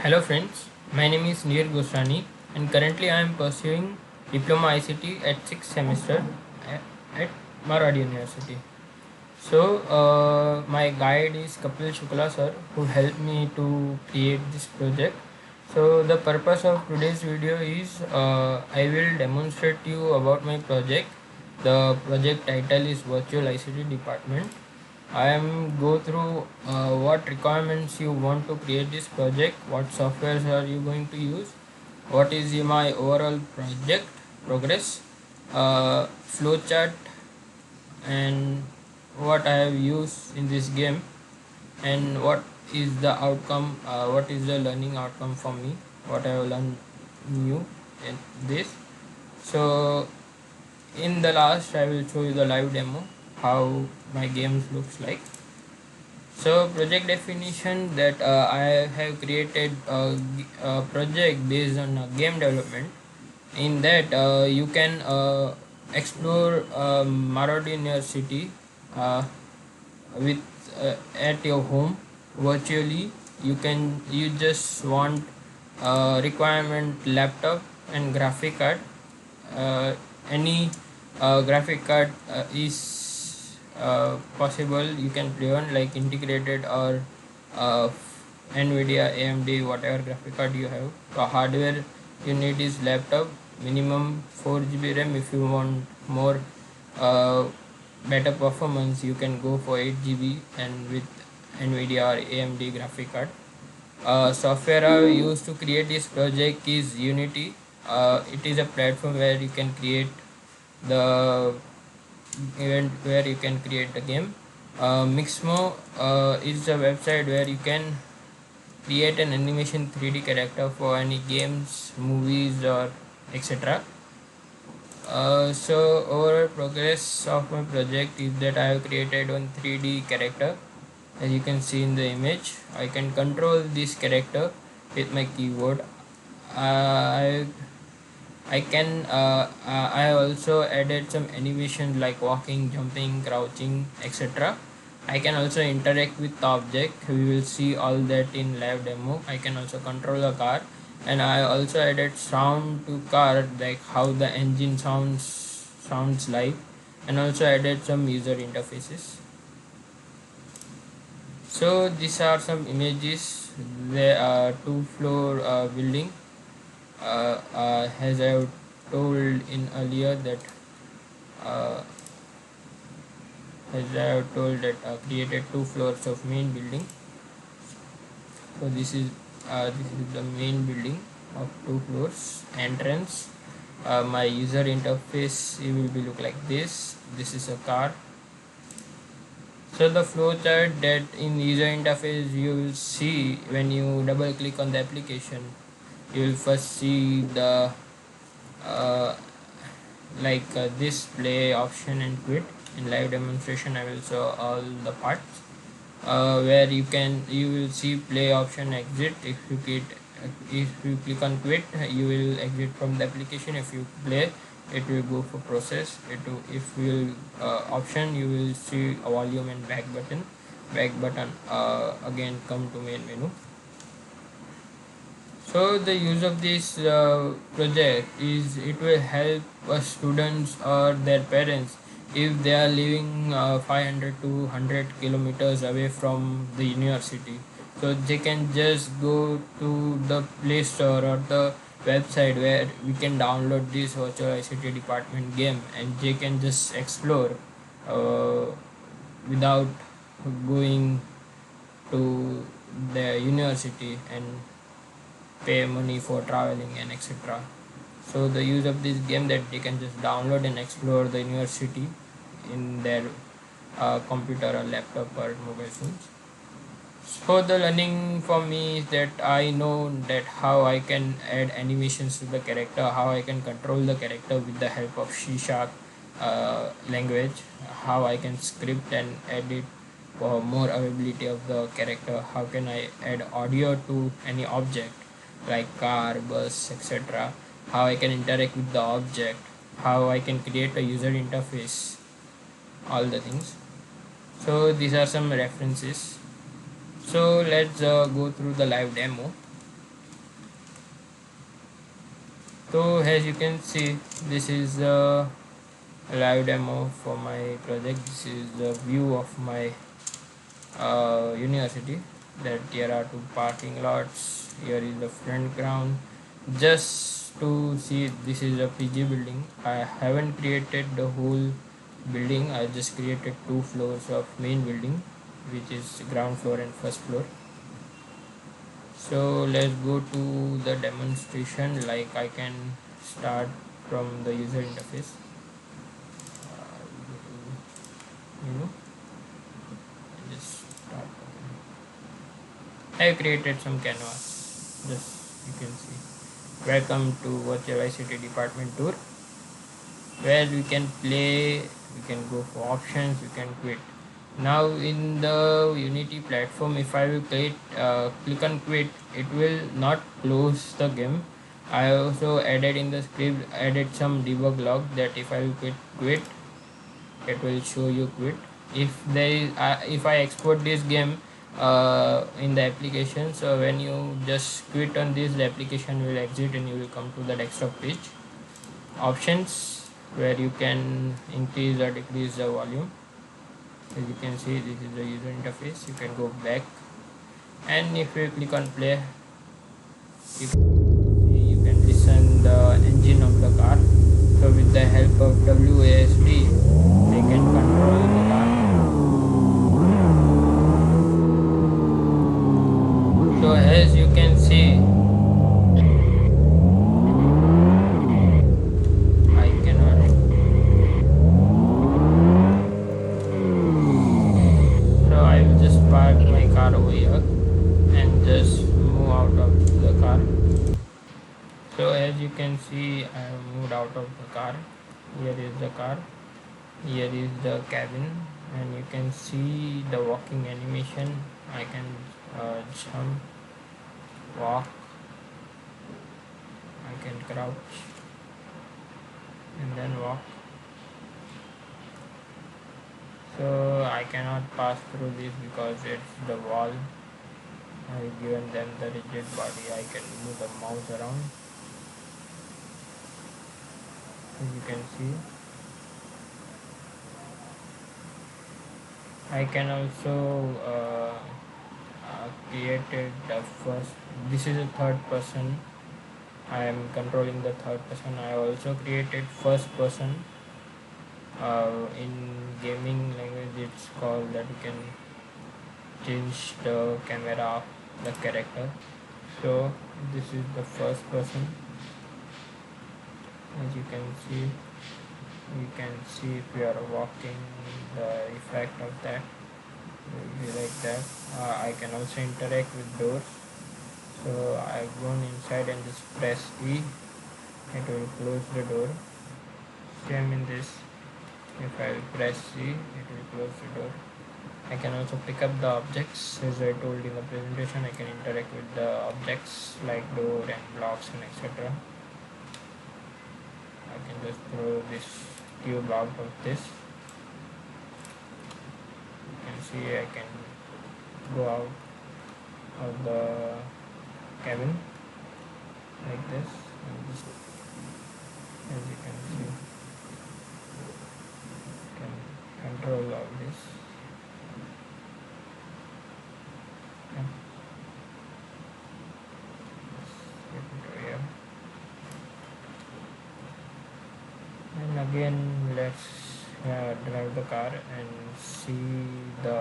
Hello friends, my name is Neer Gosrani and currently I am pursuing Diploma ICT at 6th semester at Marwadi University. My guide is Kapil Shukla sir who helped me to create this project. So the purpose of today's video is I will demonstrate you about my project. The project title is Virtual ICT Department. I am go through what requirements you want to create this project, what softwares are you going to use, what is my overall project progress, flowchart, and what I have used in this game, and what is the outcome, what is the learning outcome for me, what I have learned new in this. So in the last, I will show you the live demo how my games looks like. So project definition that I have created a project based on game development. In that you can explore Marodi University uh, with at your home virtually. You just want requirement laptop and graphic card. Any graphic card is possible. You can play on like integrated or uh, Nvidia, AMD, whatever graphic card you have. The hardware you need is laptop, minimum 4 GB RAM. If you want more uh, better performance, you can go for 8 GB and with Nvidia or AMD graphic card. Software I used to create this project is Unity. It is a platform where you can create the event where you can create the game. Mixmo is a website where you can create an animation 3D character for any games, movies, or etc. Overall progress of my project is that I have created one 3D character. As you can see in the image, I can control this character with my keyboard. I I also added some animation like walking, jumping, crouching, etc. I can also interact with the object. We will see all that in live demo. I can also control a car, and I also added sound to car, like how the engine sounds like, and also added some user interfaces. So these are some images. There are two-floor building. As I have told in earlier that uh, as I have told that created 2 floors of main building. So this is the main building of 2 floors. Entrance. My user interface it will be look like this. This is a car. So the flowchart that in user interface you will see when you double click on the application, you will first see the uh, this play option and quit. In live demonstration I will show all the parts where you will see play option, exit. If you click on quit, you will exit from the application. If you play, it will go for process. If you option, you will see a volume and back button again come to main menu. So the use of this project is it will help students or their parents if they are living 500 to 100 kilometers away from the university. So they can just go to the Play Store or the website where we can download this virtual ICT department game, and they can just explore uh, without going to the university and pay money for traveling and etc. So the use of this game that they can just download and explore the university in their computer or laptop or mobile phones. So the learning for me is that I know that how I can add animations to the character, how I can control the character with the help of C# language, how I can script and edit for more availability of the character, how can I add audio to any object like car, bus, etc. How I can interact with the object, how I can create a user interface, all the things. So these are some references. So let's go through the live demo. So as you can see, this is a live demo for my project. This is the view of my university. That here are two parking lots. Here is the front ground. Just to see, this is a PG building. I haven't created the whole building. I just created 2 floors of main building, which is ground floor and first floor. So let's go to the demonstration. Like, I can start from the user interface. You know, just start. I created some canvas. Just you can see. Welcome to Virtual ICT Department Tour, where we can play, we can go for options, we can quit. Now in the Unity platform, if I will click on quit, it will not close the game. I also added in the script, added some debug log that if I will quit, it will show you quit. If there is if I export this game in the application, so when you just quit on this, the application will exit and you will come to the desktop page. Options, where you can increase or decrease the volume. As you can see, this is the user interface. You can go back, and if you click on play, you can listen the engine of the car. So with the help of WASD, I can control the car. So as you can see, I cannot. So I will just park my car over here and just move out of the car. So as you can see, I have moved out of the car. Here is the car, here is the cabin, and you can see the walking animation. I can jump, walk, I can crouch and then walk. So I cannot pass through this because it's the wall. I have given them the rigid body. I can move the mouse around, as you can see. I can also created the first. This is a third person. I am controlling the third person. I also created first person. In gaming language, it's called that you can change the camera of the character. So this is the first person. As you can see, you can see if you are walking, the effect of that will be like that. I can also interact with doors. So I've gone inside and just press E, it will close the door. Same in this, if I will press C, it will close the door. I can also pick up the objects. As I told in the presentation, I can interact with the objects like door and blocks and etc. I can just throw this cube out of this. You can see I can go out of the cabin like this, and this, as you can see, you can control all this. Yeah. Let's get it here. And again, let's drive the car and see the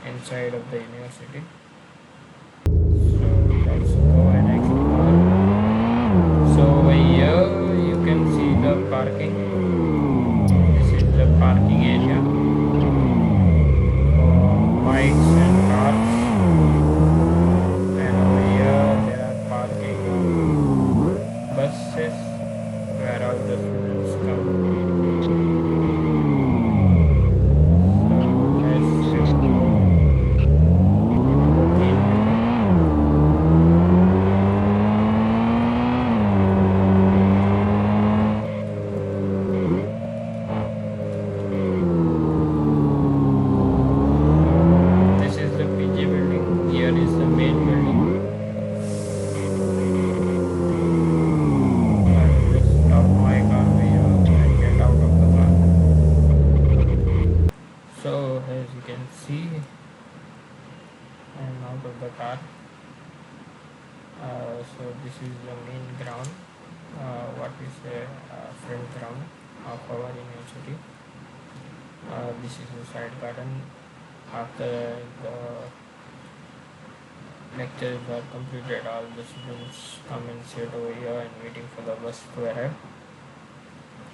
inside of the university. So let's go and explore. So over here you can see the parking. This is the parking area for bikes and cars. And over here there are parking buses where all the students come. So let's go out of the car. So this is the main ground, what we say front ground of our university. This is the side garden. After the lectures are completed, all the students come and sit over here and waiting for the bus to arrive.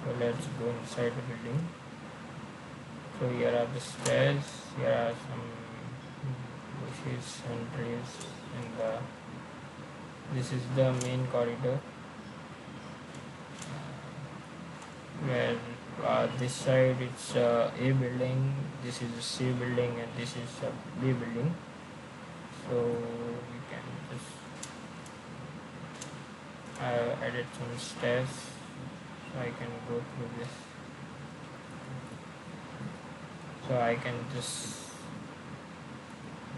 So let's go inside the building. So here are the stairs, here are some bushes and trees, and this is the main corridor, where this side it's A building, this is C building, and this is B building. So you can just added some stairs so I can go through this. So I can just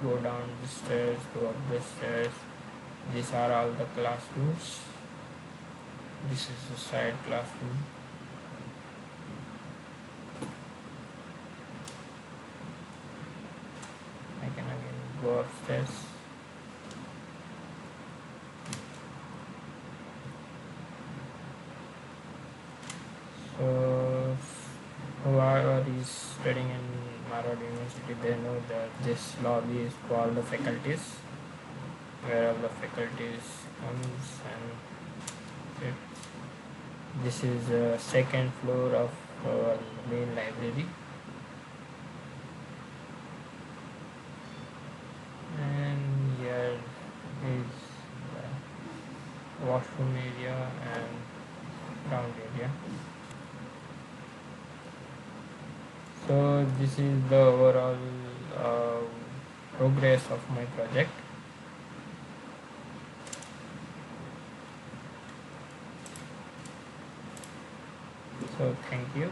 go down the stairs, go up the stairs. These are all the classrooms. This is the side classroom. I can again go upstairs. So whoever is studying in Marwar University, they know that this lobby is called the faculties, where all the faculties comes and sits. This is the second floor of our main library. And here is the washroom area and ground area. So this is the overall progress of my project. So thank you.